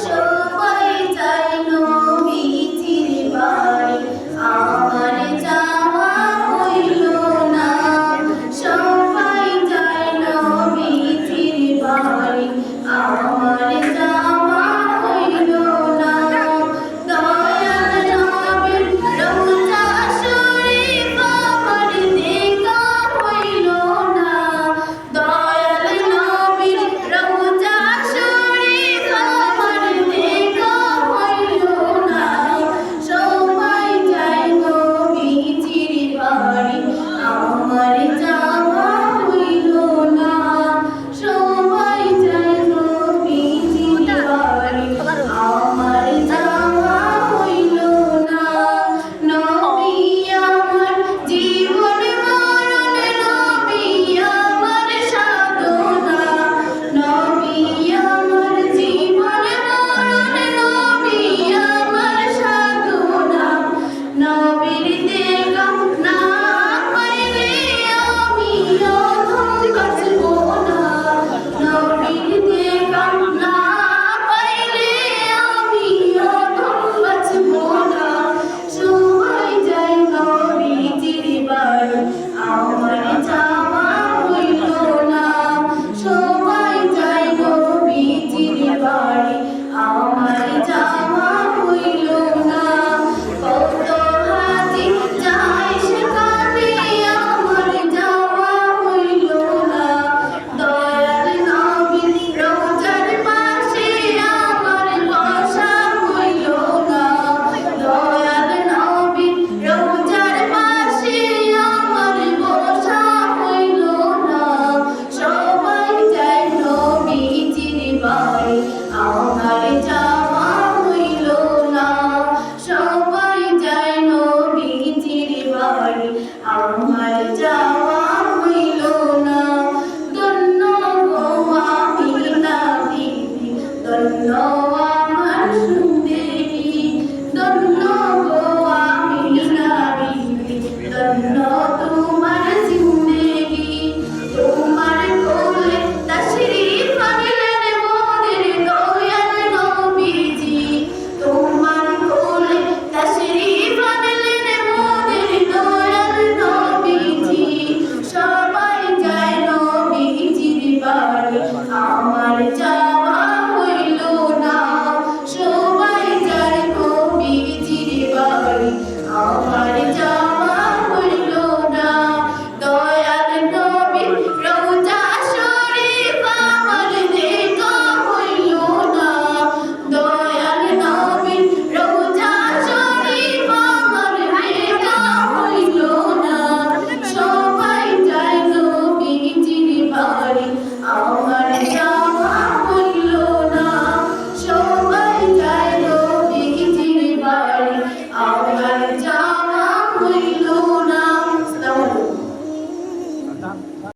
সবাই চাই নবীজির বাড়ি, আমার যাওয়া হইল না। সবাই চাই নবীজির বাড়ি, আমার যাওয়া হইল না। দয়াল নবীর রওজা শরীফ আমার দেখা হইল না। দয়াল নবীর রওজা শরীফ আমার দেখা হইল না। সবাই চাই নবীজির বাড়ি, আমার যাওয়া হইল না। সবাই চাই নবীজির বাড়ি, আমার যাওয়া হইল না। নবী আমার জীবন মরণ, নবী আমার সাধনা। নবী আমার জীবন মরণ, নবী আমার সাধনা। নবীর দেখা না পাইলে আমি অধম বাঁচব না। নবীর দেখা না পাইলে আমি অধম বাঁচব না। সবাই যাই নবীজির বাড়ি, আমার যাওয়া হইল না। সবাই যাই নবীজির বাড়ি, আমার যাওয়া হইল না। কত হাজি যায় সেখানে, আমার যাওয়া হইল না। দয়াল নবীর রওজার পাশে আমার বসা হইল না। দয়াল নবীর রওজার পাশে আমার বসা হইল না। সবাই যায় নবীজির বাড়ি, আমার যাওয়া হইল না। সবাই যায় নবীজির বাড়ি, আমার যাওয়া হইল না। ধন্য গো আমিনা বিবি, ধন্য